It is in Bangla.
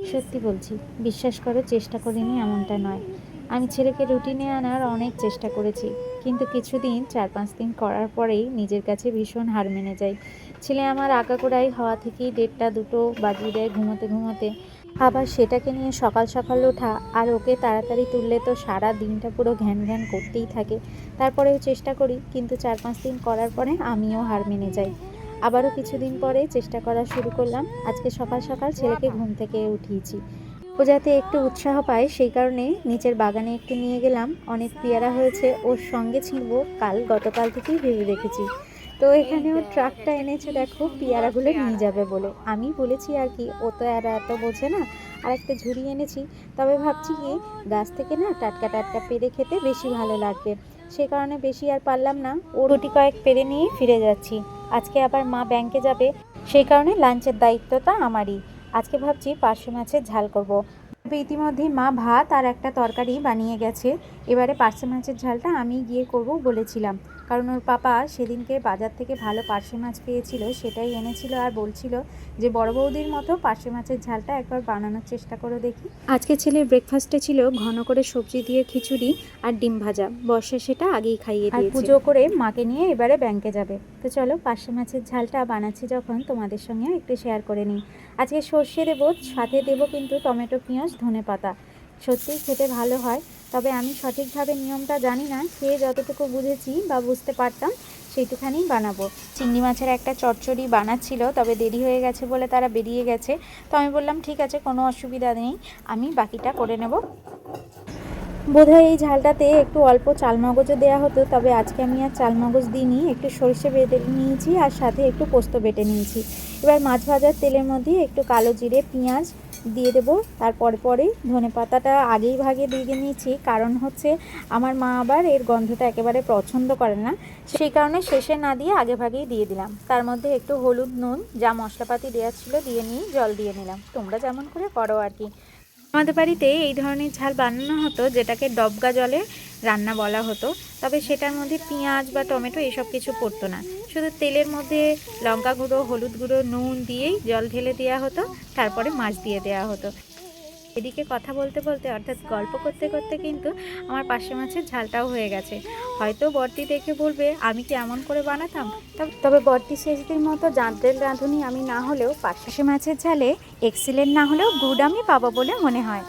সত্যি বলছি, বিশ্বাস করো চেষ্টা করিনি এমনটা নয়। আমি ছেলেকে রুটিনে আনার অনেক চেষ্টা করেছি, কিন্তু কিছুদিন 4-5 দিন করার পরেই নিজের কাছে ভীষণ হার মেনে যাই। ছেলে আমার আগাগোড়াই হওয়া থেকেই 1:30-2টো বাজিয়ে দেয় ঘুমোতে ঘুমোতে। আবার সেটাকে নিয়ে সকাল সকাল ওঠা আর ওকে তাড়াতাড়ি তুললে তো সারা দিনটা পুরো ঘ্যান ঘ্যান করতেই থাকে। তারপরেও চেষ্টা করি, কিন্তু 4-5 দিন করার পরে আমিও হার মেনে যাই। আবারও কিছুদিন পরে চেষ্টা করা শুরু করলাম। আজকে সকাল সকাল ছেলেকে ঘুম থেকে উঠিয়েছি, ও যাতে একটু উৎসাহ পায় সেই কারণে নিচের বাগানে একটু নিয়ে গেলাম। অনেক পেয়ারা হয়েছে, ওর সঙ্গে ছিঁড়বো গতকাল থেকেই ভেবে রেখেছি। তো এখানেও ট্রাকটা এনেছে দেখো পেয়ারাগুলো নিয়ে যাবে বলে। আমি বলেছি আর কি, ও তো আর এত বোঝে না। আর একটা ঝুড়ি এনেছি, তবে ভাবছি কি গাছ থেকে না টাটকা টাটকা পেড়ে খেতে বেশি ভালো লাগবে। সে কারণে বেশি আর পারলাম না, ও গুটি কয়েক পেড়ে নিয়ে ফিরে যাচ্ছি। আজকে আবার মা ব্যাংকে যাবে, সেই কারণে লাঞ্চের দায়িত্বটা আমারই। আজকে ভাবছি পার্শে মাছের ঝাল করব। তবে ইতিমধ্যেই মা ভাত আর একটা তরকারি বানিয়ে গেছে। এবারে পার্শে মাছের ঝালটা আমি গিয়ে করব বলেছিলাম, কারণ ওর পাপা সেদিনকে বাজার থেকে ভালো পার্শে মাছ পেয়েছিল, সেটাই এনেছিল আর বলছিল যে বড় বৌদির মতো পার্শে মাছের ঝালটা একবার বানানোর চেষ্টা করে দেখি। আজকে ছেলের ব্রেকফাস্টে ছিল ঘন করে সবজি দিয়ে খিচুড়ি আর ডিম ভাজা। বর্ষা সেটা আগেই খাইয়ে দিয়েছে। পুজো করে মাকে নিয়ে এবারে ব্যাংকে যাবে। তো চলো পার্শে মাছের ঝালটা বানাচ্ছি যখন তোমাদের সঙ্গে একটু শেয়ার করে নিই। আজকে সর্ষে দেবো, সাথে দেবো কিন্তু টমেটো, পেঁয়াজ, ধনেপাতা। সত্যিই খেতে ভালো হয়, তবে আমি সঠিকভাবে নিয়মটা জানি না। খেয়ে যতটুকু বুঝেছি বা বুঝতে পারতাম সেইটুখানি বানাবো। চিংড়ি মাছের একটা চচ্চড়ি বানাচ্ছিল, তবে দেরি হয়ে গেছে বলে তারা বেরিয়ে গেছে। তো আমি বললাম ঠিক আছে, কোনো অসুবিধা নেই, আমি বাকিটা করে নেব। বোধহয় এই ঝালটাতে একটু অল্প চালমগজও দেওয়া হতো, তবে আজকে আমি আর চালমগজ দিইনি। একটু সরষে বেটে নিয়েছি আর সাথে একটু পোস্ত বেটে নিয়েছি। এবার মাছ ভাজার তেলের মধ্যে একটু কালো জিরে, পেঁয়াজ দিয়ে দেবো। তারপরে পরে ধনেপাতাটা আগেই ভাগে দিয়ে নিয়েছি, কারণ হচ্ছে আমার মা আবার এর গন্ধটা একেবারে পছন্দ করে না, সেই কারণে শেষে না দিয়ে আগে ভাগেই দিয়ে দিলাম। তার মধ্যে একটু হলুদ, নুন, যা মশলাপাতি দেওয়ার ছিল দিয়ে নিয়ে জল দিয়ে নিলাম। তোমরা যেমন করে করো আর কি। আমাদের বাড়িতে এই ধরনের ঝাল বানানো হতো, যেটাকে ডবগা জলে রান্না বলা হতো। তবে সেটার মধ্যে পেঁয়াজ বা টমেটো এসব কিছু পড়তো না, শুধু তেলের মধ্যে লঙ্কা গুঁড়ো, হলুদ গুঁড়ো, নুন দিয়েই জল ঢেলে দেওয়া হতো, তারপরে মাছ দিয়ে দেওয়া হতো। এদিকে কথা বলতে বলতে অর্থাৎ গল্প করতে করতে কিন্তু আমার পার্শে মাছের ঝালটাও হয়ে গেছে। হয়তো বর্দি দেখে বলবে আমি কি এমন করে বানাতাম, তবে বর্দি শেষদির মতো জাঁতের রাঁধুনি আমি না হলেও পার্শে মাছের ঝালে এক্সিলেন্ট না হলেও গুড আমি পাবো বলে মনে হয়।